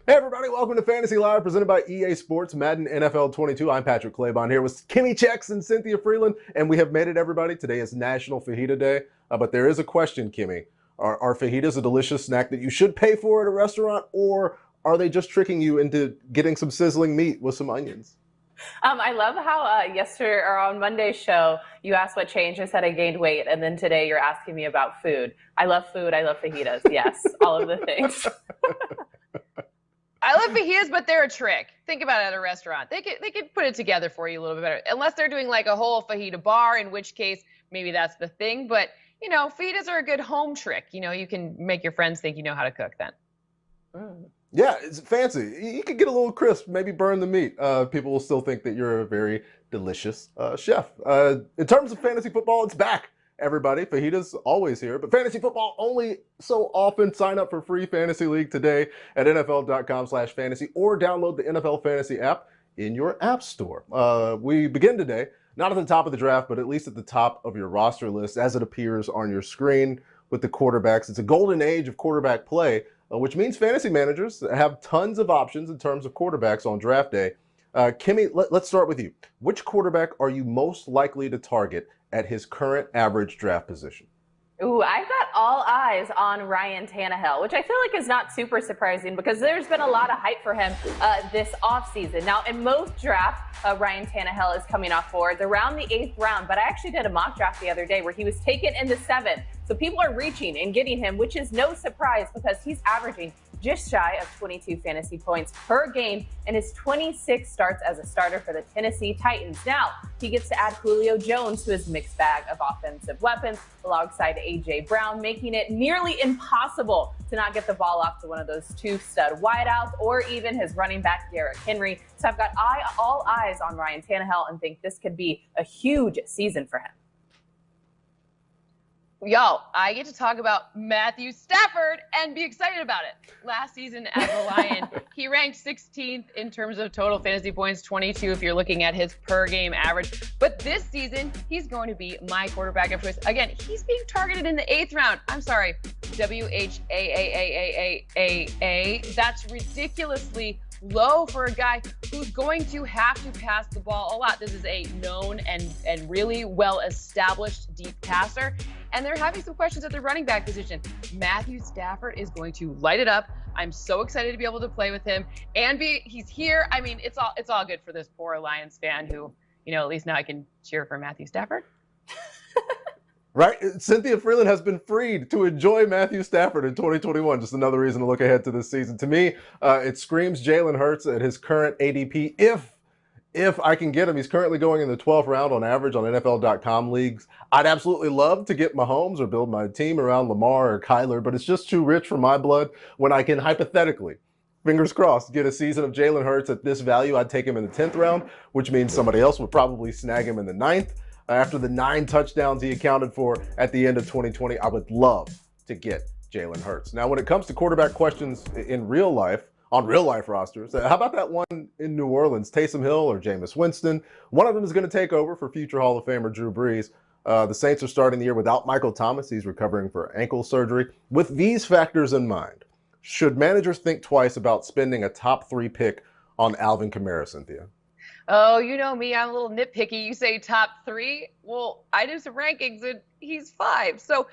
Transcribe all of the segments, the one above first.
Hey everybody, welcome to Fantasy Live, presented by EA Sports, Madden NFL 22. I'm Patrick Claybon here with Kimmy Chex and Cynthia Freeland, and we have made it, everybody. Today is National Fajita Day, but there is a question, Kimmy. Are fajitas a delicious snack that you should pay for at a restaurant, or are they just tricking you into getting some sizzling meat with some onions? I love how yesterday or on Monday's show, you asked what changed. I said I gained weight, and then today you're asking me about food. I love food. I love fajitas. Yes, all of the things. I love fajitas, but they're a trick. Think about it at a restaurant. They could put it together for you a little bit better. Unless they're doing like a whole fajita bar, in which case maybe that's the thing. But, you know, fajitas are a good home trick. You know, you can make your friends think you know how to cook then. Yeah, it's fancy. You could get a little crisp, maybe burn the meat. People will still think that you're a very delicious chef. In terms of fantasy football, it's back. Everybody, fajitas always here, but fantasy football only so often. Sign up for free fantasy league today at NFL.com/fantasy or download the NFL Fantasy app in your app store. We begin today, not at the top of the draft, but at least at the top of your roster list as it appears on your screen with the quarterbacks. It's a golden age of quarterback play, which means fantasy managers have tons of options in terms of quarterbacks on draft day. Kimmy, let's start with you. Which quarterback are you most likely to target at his current average draft position? Ooh, I've got all eyes on Ryan Tannehill, which I feel like is not super surprising because there's been a lot of hype for him this offseason. Now, in most drafts, Ryan Tannehill is coming off boards around the 8th round, but I actually did a mock draft the other day where he was taken in the 7th. So people are reaching and getting him, which is no surprise because he's averaging just shy of 22 fantasy points per game in his 26 starts as a starter for the Tennessee Titans. Now, he gets to add Julio Jones to his mixed bag of offensive weapons alongside A.J. Brown, making it nearly impossible to not get the ball off to one of those two stud wideouts or even his running back, Derrick Henry. So I've got all eyes on Ryan Tannehill and think this could be a huge season for him. Yo, I get to talk about Matthew Stafford and be excited about it. Last season as a Lion, he ranked 16th in terms of total fantasy points, 22 if you're looking at his per game average. But this season, he's going to be my quarterback of choice. Again, he's being targeted in the 8th round. I'm sorry, WHAAAAAA. That's ridiculously low for a guy who's going to have to pass the ball a lot. This is a known and really well-established deep passer. And they're having some questions at the running back position. Matthew Stafford is going to light it up. I'm so excited to be able to play with him. And he's here. I mean, it's all good for this poor Lions fan who, you know, at least now I can cheer for Matthew Stafford. Right? Cynthia Freeland has been freed to enjoy Matthew Stafford in 2021. Just another reason to look ahead to this season. To me, it screams Jalen Hurts at his current ADP. If I can get him, he's currently going in the 12th round on average on NFL.com leagues. I'd absolutely love to get Mahomes or build my team around Lamar or Kyler, but it's just too rich for my blood when I can hypothetically, fingers crossed, get a season of Jalen Hurts at this value. I'd take him in the 10th round, which means somebody else would probably snag him in the 9th. After the 9 touchdowns he accounted for at the end of 2020, I would love to get Jalen Hurts. Now, when it comes to quarterback questions in real life, on real life rosters, how about that one in New Orleans, Taysom Hill or Jameis Winston? One of them is going to take over for future Hall of Famer Drew Brees. The Saints are starting the year without Michael Thomas. He's recovering for ankle surgery. With these factors in mind, should managers think twice about spending a top 3 pick on Alvin Kamara, Cynthia? Oh, you know me, I'm a little nitpicky. You say top 3. Well, I did some rankings and he's 5. So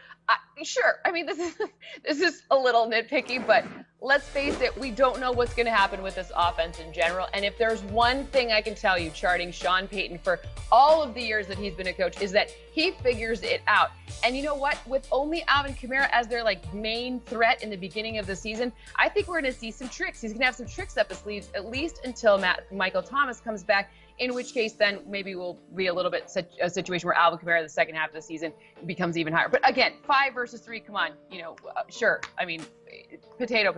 sure. I mean, this is a little nitpicky, but let's face it, we don't know what's going to happen with this offense in general. And if there's one thing I can tell you, charting Sean Payton for all of the years that he's been a coach, is that he figures it out. And you know what? With only Alvin Kamara as their main threat in the beginning of the season, I think we're going to see some tricks. He's going to have some tricks up his sleeves, at least until Michael Thomas comes back. In which case, then maybe we'll be a little bit a situation where Alvin Kamara the second half of the season becomes even higher. But again, 5 versus 3, come on, sure. I mean, potato.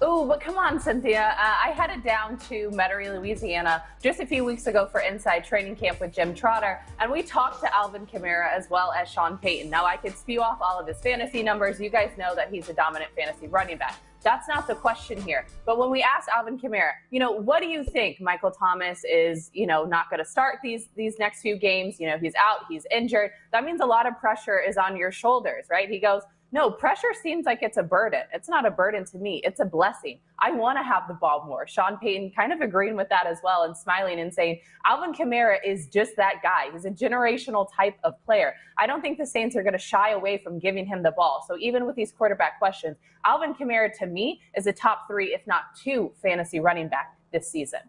Ooh, but come on, Cynthia. I headed down to Metairie, Louisiana just a few weeks ago for Inside Training Camp with Jim Trotter, and we talked to Alvin Kamara as well as Sean Payton. Now, I could spew off all of his fantasy numbers. You guys know that he's a dominant fantasy running back. That's not the question here. But when we asked Alvin Kamara, what do you think? Michael Thomas is, not going to start these next few games. He's out, he's injured. That means a lot of pressure is on your shoulders, right? He goes, No, pressure seems like it's a burden. It's not a burden to me. It's a blessing. I want to have the ball more. Sean Payton kind of agreeing with that as well and smiling and saying, Alvin Kamara is just that guy. He's a generational type of player. I don't think the Saints are going to shy away from giving him the ball. So even with these quarterback questions, Alvin Kamara to me is a top 3, if not 2, fantasy running back this season.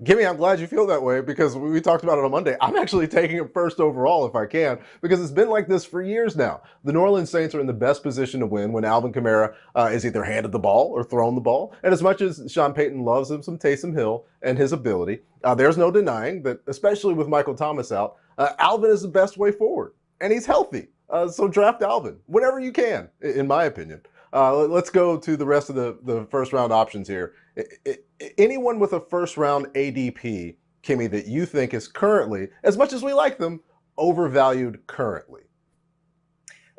Gimme, I'm glad you feel that way because we talked about it on Monday. I'm actually taking him first overall if I can because it's been like this for years now. The New Orleans Saints are in the best position to win when Alvin Kamara is either handed the ball or thrown the ball. And as much as Sean Payton loves him some Taysom Hill and his ability, there's no denying that, especially with Michael Thomas out, Alvin is the best way forward. And he's healthy. So draft Alvin whenever you can, in my opinion. Let's go to the rest of the first round options here. Anyone with a first round ADP, Kimmy, that you think is currently, as much as we like them, overvalued currently?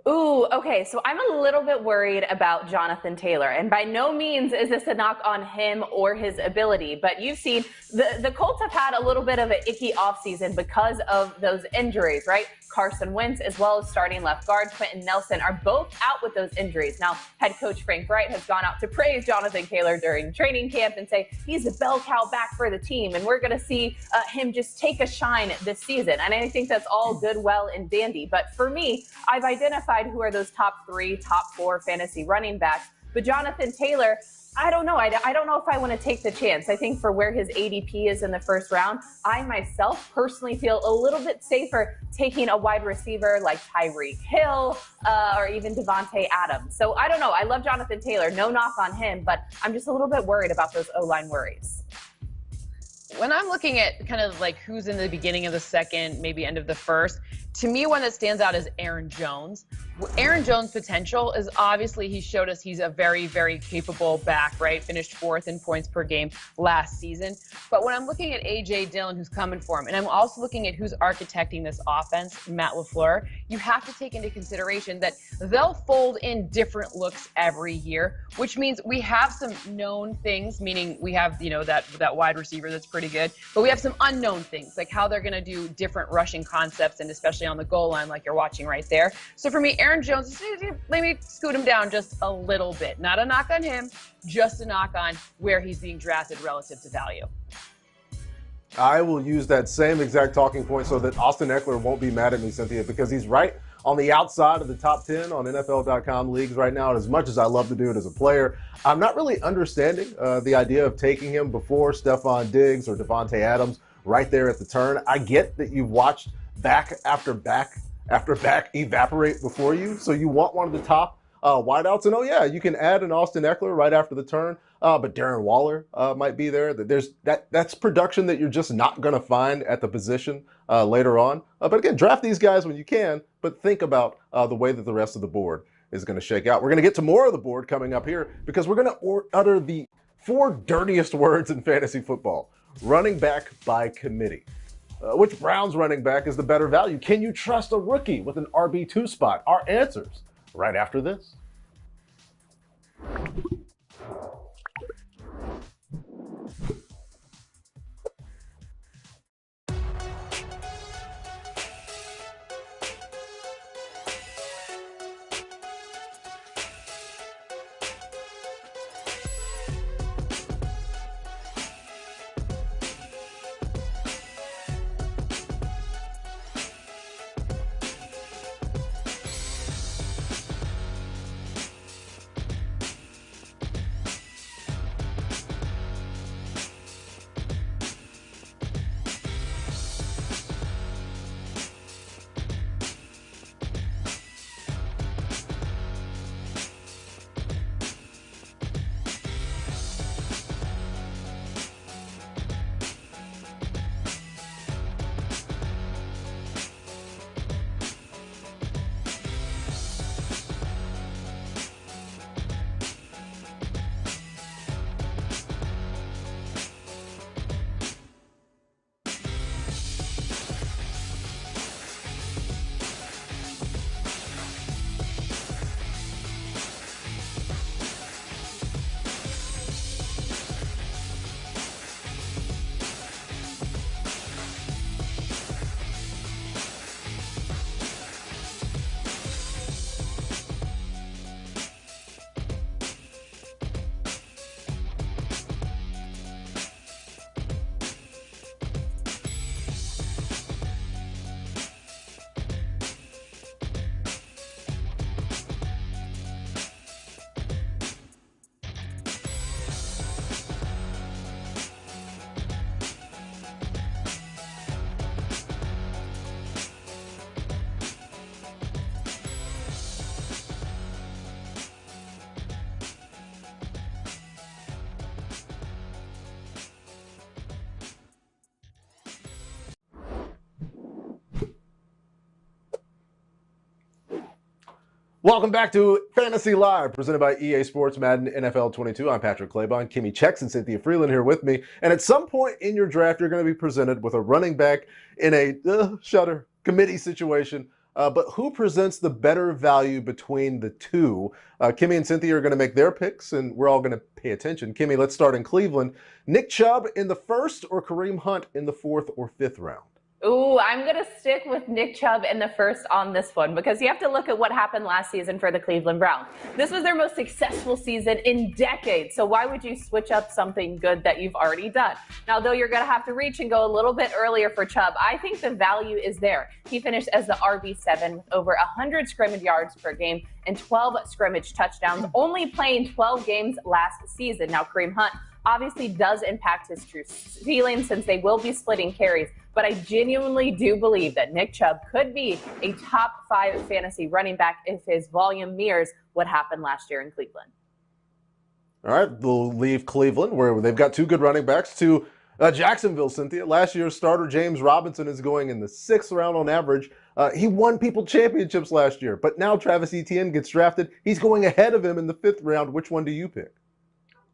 Ooh, okay. So I'm a little bit worried about Jonathan Taylor. And by no means is this a knock on him or his ability. But you've seen the Colts have had a little bit of an icky offseason because of those injuries, right? Carson Wentz, as well as starting left guard Quentin Nelson, are both out with those injuries. Now, head coach Frank Wright has gone out to praise Jonathan Taylor during training camp and say he's a bell cow back for the team. And we're going to see him just take a shine this season. And I think that's all good, well, and dandy. But for me, I've identified who are those top 3, top 4 fantasy running backs. But Jonathan Taylor, I don't know. I don't know if I want to take the chance. I think for where his ADP is in the first round, I myself personally feel a little bit safer taking a wide receiver like Tyreek Hill or even Devontae Adams. So I don't know. I love Jonathan Taylor. No knock on him, but I'm just a little bit worried about those O-line worries. When I'm looking at kind of like who's in the beginning of the second, maybe end of the first, to me, one that stands out is Aaron Jones. Aaron Jones' potential is obviously he showed us he's a very, very capable back, right? Finished 4th in points per game last season. But when I'm looking at A.J. Dillon, who's coming for him, and I'm also looking at who's architecting this offense, Matt LaFleur, you have to take into consideration that they'll fold in different looks every year, which means we have some known things, meaning we have, that wide receiver that's pretty good, but we have some unknown things, like how they're going to do different rushing concepts, and especially on the goal line like you're watching right there. So for me, Aaron Jones, let me scoot him down just a little bit. Not a knock on him, just a knock on where he's being drafted relative to value. I will use that same exact talking point so that Austin Eckler won't be mad at me, Cynthia, because he's right on the outside of the top 10 on NFL.com leagues right now. And as much as I love to do it as a player, I'm not really understanding the idea of taking him before Stephon Diggs or Devontae Adams right there at the turn. I get that you've watched back after back after back evaporate before you, so you want one of the top wideouts. And you can add an Austin Eckler right after the turn, but Darren Waller might be there. That's production that you're just not going to find at the position later on. But again, draft these guys when you can, but think about the way that the rest of the board is going to shake out. We're going to get to more of the board coming up here because we're going to utter the 4 dirtiest words in fantasy football: running back by committee. Which Browns running back is the better value? Can you trust a rookie with an RB2 spot? Our answers right after this. Welcome back to Fantasy Live, presented by EA Sports Madden NFL 22. I'm Patrick Claybon, Kimmy Checks, and Cynthia Freeland here with me. And at some point in your draft, you're going to be presented with a running back in a committee situation. But who presents the better value between the two? Kimmy and Cynthia are going to make their picks, and we're all going to pay attention. Kimmy, let's start in Cleveland. Nick Chubb in the first or Kareem Hunt in the fourth or fifth round? Ooh, I'm going to stick with Nick Chubb in the first on this one because you have to look at what happened last season for the Cleveland Browns. This was their most successful season in decades, so why would you switch up something good that you've already done? Now, though you're going to have to reach and go a little bit earlier for Chubb, I think the value is there. He finished as the RB7 with over 100 scrimmage yards per game and 12 scrimmage touchdowns, only playing 12 games last season. Now, Kareem Hunt obviously does impact his true ceiling since they will be splitting carries. But I genuinely do believe that Nick Chubb could be a top 5 fantasy running back if his volume mirrors what happened last year in Cleveland. All right, we'll leave Cleveland, where they've got two good running backs, to Jacksonville, Cynthia. Last year's starter, James Robinson, is going in the 6th round on average. He won people championships last year, but now Travis Etienne gets drafted. He's going ahead of him in the 5th round. Which one do you pick?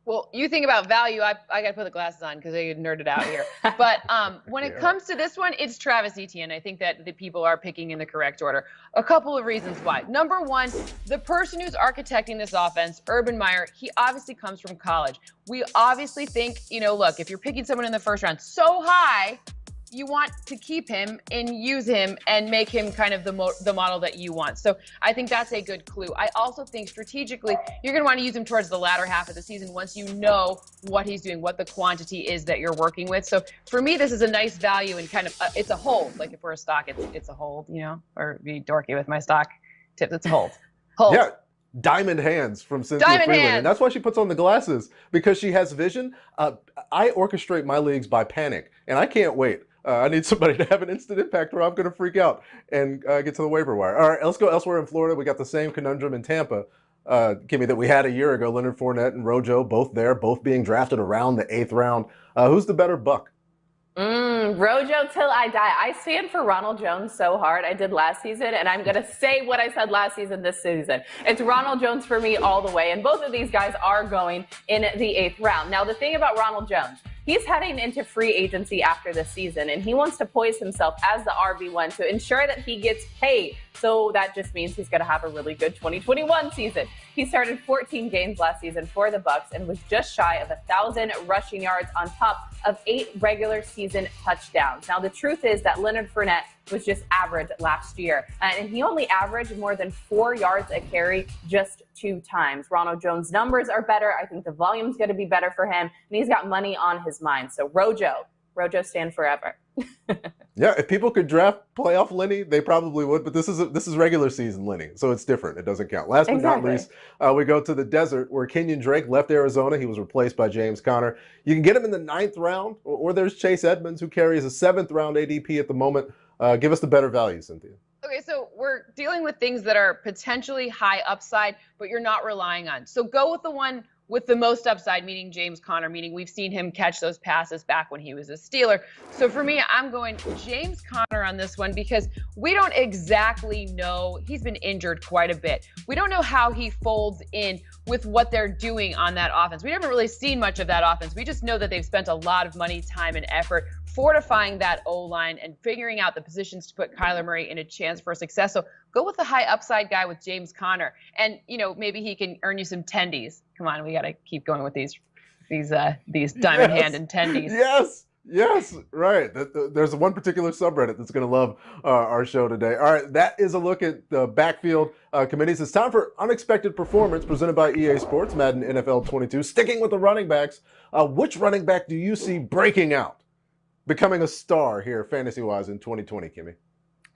Well, you think about value. I got to put the glasses on because I get nerded out here. But when it comes to this one, it's Travis Etienne. I think that the people are picking in the correct order. A couple of reasons why. Number one, the person who's architecting this offense, Urban Meyer, he obviously comes from college. We obviously think, look, if you're picking someone in the first round so high, you want to keep him and use him and make him kind of the model that you want. So I think that's a good clue. I also think strategically, you're going to want to use him towards the latter half of the season once you know what he's doing, what the quantity is that you're working with. So for me, this is a nice value and kind of it's a hold. Like if we're a stock, it's a hold, or be dorky with my stock tips. It's a hold. Hold. Yeah. Diamond hands from Cynthia Freeland. And that's why she puts on the glasses, because she has vision. I orchestrate my leagues by panic, and I can't wait. I need somebody to have an instant impact or I'm going to freak out and get to the waiver wire. All right, let's go elsewhere in Florida. We got the same conundrum in Tampa, Kimmy, that we had a year ago. Leonard Fournette and Rojo, both there, both being drafted around the 8th round. Who's the better buck? Rojo till I die. I stand for Ronald Jones so hard. I did last season, and I'm going to say what I said last season this season. It's Ronald Jones for me all the way, and both of these guys are going in the 8th round. Now, the thing about Ronald Jones, he's heading into free agency after this season, and he wants to poise himself as the RB1 to ensure that he gets paid. So that just means he's going to have a really good 2021 season. He started 14 games last season for the Bucs and was just shy of 1,000 rushing yards on top of 8 regular season touchdowns. Now, the truth is that Leonard Fournette was just average last year, and he only averaged more than 4 yards a carry just 2 times. Ronald Jones' numbers are better. I think the volume's going to be better for him, and he's got money on his mind. So Rojo stand forever. Yeah, if people could draft playoff Lenny, they probably would, but this is regular season Lenny, so it's different. It doesn't count. Last but not least, we go to the desert, where Kenyon Drake left Arizona. He was replaced by James Conner. You can get him in the 9th round, or there's Chase Edmonds, who carries a 7th round ADP at the moment. Give us the better value, Cynthia. Okay, so we're dealing with things that are potentially high upside, but you're not relying on. So go with the one with the most upside, meaning James Conner, meaning we've seen him catch those passes back when he was a Steeler. So for me, I'm going James Conner on this one because we don't exactly know. He's been injured quite a bit. We don't know how he folds in with what they're doing on that offense. We haven't really seen much of that offense. We just know that they've spent a lot of money, time, and effort fortifying that O-line and figuring out the positions to put Kyler Murray in a chance for success. So go with the high upside guy with James Conner. And, maybe he can earn you some tendies. Come on, we got to keep going with these diamond hand and tendies. Yes, right. There's one particular subreddit that's going to love our show today. All right, that is a look at the backfield committees. It's time for Unexpected Performance, presented by EA Sports, Madden NFL 22. Sticking with the running backs, which running back do you see breaking out, becoming a star here fantasy-wise in 2020, Kimmy?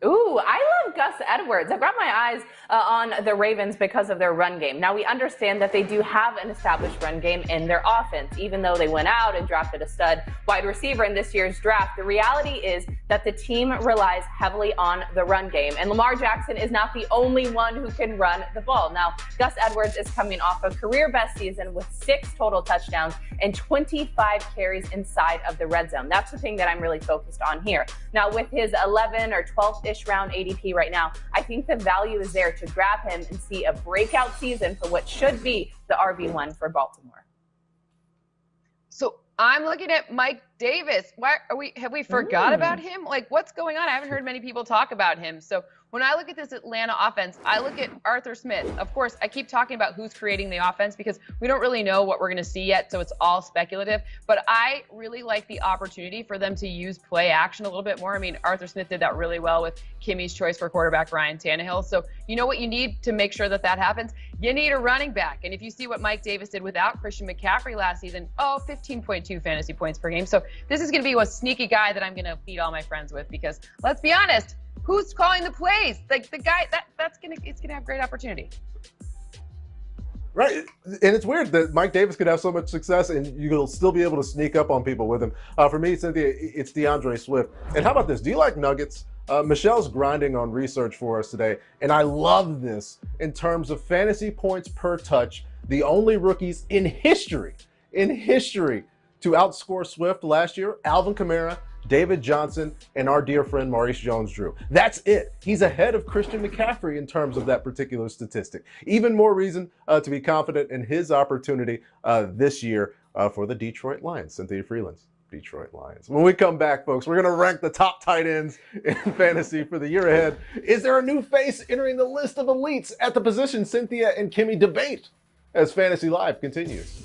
Ooh, I love Gus Edwards. I've got my eyes on the Ravens because of their run game. Now, we understand that they do have an established run game in their offense, even though they went out and drafted a stud wide receiver in this year's draft. The reality is that the team relies heavily on the run game. And Lamar Jackson is not the only one who can run the ball. Now, Gus Edwards is coming off a career best season with 6 total touchdowns and 25 carries inside of the red zone. That's the thing that I'm really focused on here. Now, with his 11 or 12th-ish round ADP right now, I think the value is there to grab him and see a breakout season for what should be the RB1 for Baltimore. So I'm looking at Mike Davis. Why have we forgot about him? Like, what's going on? I haven't heard many people talk about him. So when I look at this Atlanta offense, I look at Arthur Smith. Of course, I keep talking about who's creating the offense because we don't really know what we're going to see yet, so it's all speculative. But I really like the opportunity for them to use play action a little bit more. I mean, Arthur Smith did that really well with Kimmy's choice for quarterback Ryan Tannehill. So you know what you need to make sure that that happens? You need a running back. And if you see what Mike Davis did without Christian McCaffrey last season, 15.2 fantasy points per game. So this is going to be a sneaky guy that I'm going to feed all my friends with because let's be honest, who's calling the plays? Like the guy it's gonna have great opportunity. Right, and it's weird that Mike Davis could have so much success and you'll still be able to sneak up on people with him. For me, Cynthia, it's DeAndre Swift. And how about this? Do you like nuggets? Michelle's grinding on research for us today, and I love this in terms of fantasy points per touch. The only rookies in history to outscore Swift last year, Alvin Kamara, David Johnson, and our dear friend Maurice Jones-Drew. That's it. He's ahead of Christian McCaffrey in terms of that particular statistic. Even more reason to be confident in his opportunity this year for the Detroit Lions. Cynthia Freeland's Detroit Lions. When we come back, folks, we're going to rank the top tight ends in fantasy for the year ahead. Is there a new face entering the list of elites at the position Cynthia and Kimmy debate as Fantasy Live continues?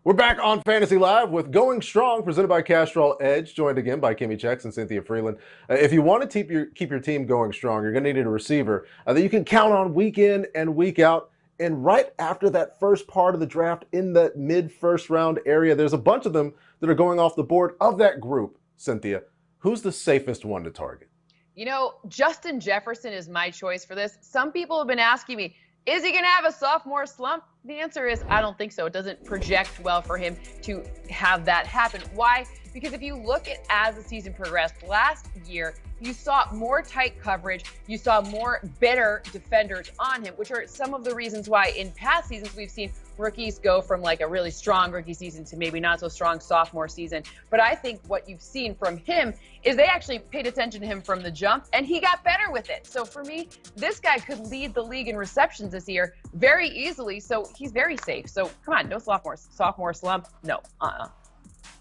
We're back on Fantasy Live with Going Strong, presented by Castrol Edge, joined again by Kimmy Chex and Cynthia Freeland. If you want to keep your team going strong, you're going to need a receiver that you can count on week in and week out. And right after that first part of the draft, in the mid-first round area, there's a bunch of them that are going off the board. Of that group, Cynthia, who's the safest one to target? You know, Justin Jefferson is my choice for this. Some people have been asking me, is he going to have a sophomore slump? The answer is I don't think so. It doesn't project well for him to have that happen. Why? Because if you look at as the season progressed last year, you saw more tight coverage. You saw more better defenders on him, which are some of the reasons why in past seasons we've seen rookies go from like a really strong rookie season to maybe not so strong sophomore season. But I think what you've seen from him is they actually paid attention to him from the jump, and he got better with it. So for me, this guy could lead the league in receptions this year very easily. So he's very safe. So come on, no sophomore slump. No,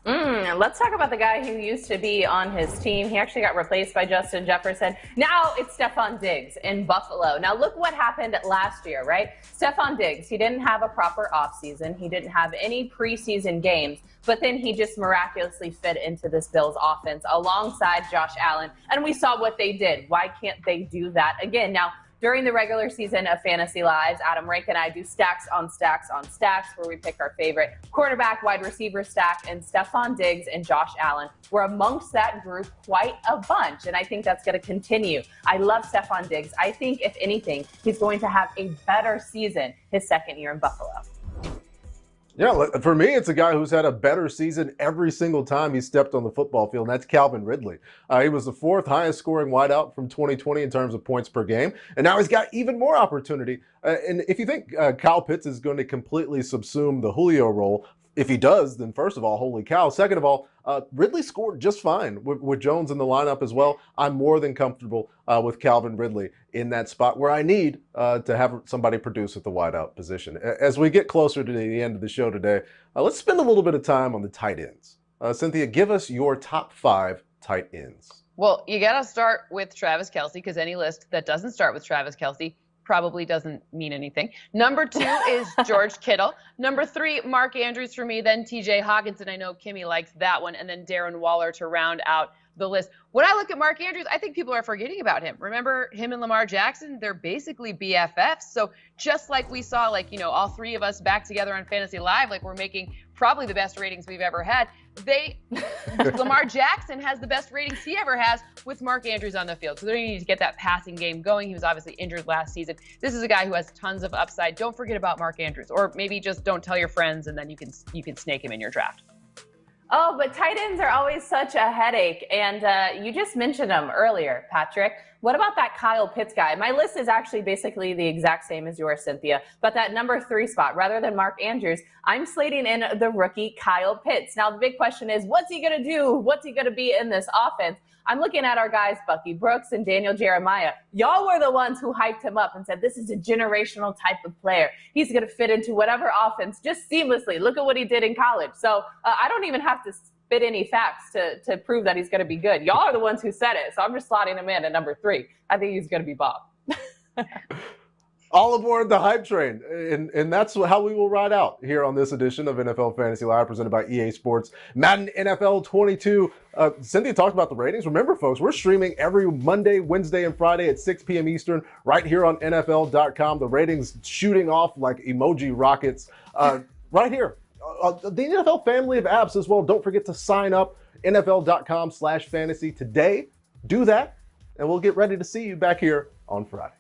Let's talk about the guy who used to be on his team. He actually got replaced by Justin Jefferson. Now it's Stefon Diggs in Buffalo. Now look what happened last year, right? Stefon Diggs, he didn't have a proper offseason. He didn't have any preseason games, but then he just miraculously fit into this Bills offense alongside Josh Allen. And we saw what they did. Why can't they do that again? Now, during the regular season of Fantasy Lives, Adam Rank and I do stacks on stacks on stacks where we pick our favorite quarterback, wide receiver stack, and Stefon Diggs and Josh Allen were amongst that group quite a bunch, and I think that's going to continue. I love Stefon Diggs. I think, if anything, he's going to have a better season his second year in Buffalo. Yeah, for me, it's a guy who's had a better season every single time he stepped on the football field, and that's Calvin Ridley. He was the fourth highest scoring wideout from 2020 in terms of points per game, and now he's got even more opportunity. And if you think Kyle Pitts is going to completely subsume the Julio role, if he does, then first of all, holy cow. Second of all, Ridley scored just fine with Jones in the lineup as well. I'm more than comfortable with Calvin Ridley in that spot where I need to have somebody produce at the wideout position. As we get closer to the end of the show today, let's spend a little bit of time on the tight ends. Cynthia, give us your top 5 tight ends. Well, you got to start with Travis Kelce, because any list that doesn't start with Travis Kelce probably doesn't mean anything. Number 2 is George Kittle. Number 3, Mark Andrews for me, then TJ Hawkinson. I know Kimmy likes that one. And then Darren Waller to round out the list. When I look at Mark Andrews, I think people are forgetting about him. Remember him and Lamar Jackson? They're basically BFFs. So just like we saw, like, you know, all three of us back together on Fantasy Live, like we're making probably the best ratings we've ever had. Lamar Jackson has the best ratings he ever has with Mark Andrews on the field. So they need to get that passing game going. He was obviously injured last season. This is a guy who has tons of upside. Don't forget about Mark Andrews, or maybe just don't tell your friends, and then you can snake him in your draft. Oh, but tight ends are always such a headache. And you just mentioned them earlier, Patrick. What about that Kyle Pitts guy? My list is actually basically the exact same as yours, Cynthia. But that number 3 spot, rather than Mark Andrews, I'm slating in the rookie Kyle Pitts. Now, the big question is, what's he going to do? What's he going to be in this offense? I'm looking at our guys, Bucky Brooks and Daniel Jeremiah. Y'all were the ones who hyped him up and said, this is a generational type of player. He's going to fit into whatever offense just seamlessly. Look at what he did in college. So I don't even have to spit any facts to prove that he's going to be good. Y'all are the ones who said it. So I'm just slotting him in at number 3. I think he's going to be Bob. All aboard the hype train. And that's how we will ride out here on this edition of NFL Fantasy Live, presented by EA Sports Madden NFL 22. Cynthia talked about the ratings. Remember, folks, we're streaming every Monday, Wednesday, and Friday at 6 p.m. Eastern right here on NFL.com. The ratings shooting off like emoji rockets right here. The NFL family of apps as well. Don't forget to sign up, NFL.com/fantasy today. Do that, and we'll get ready to see you back here on Friday.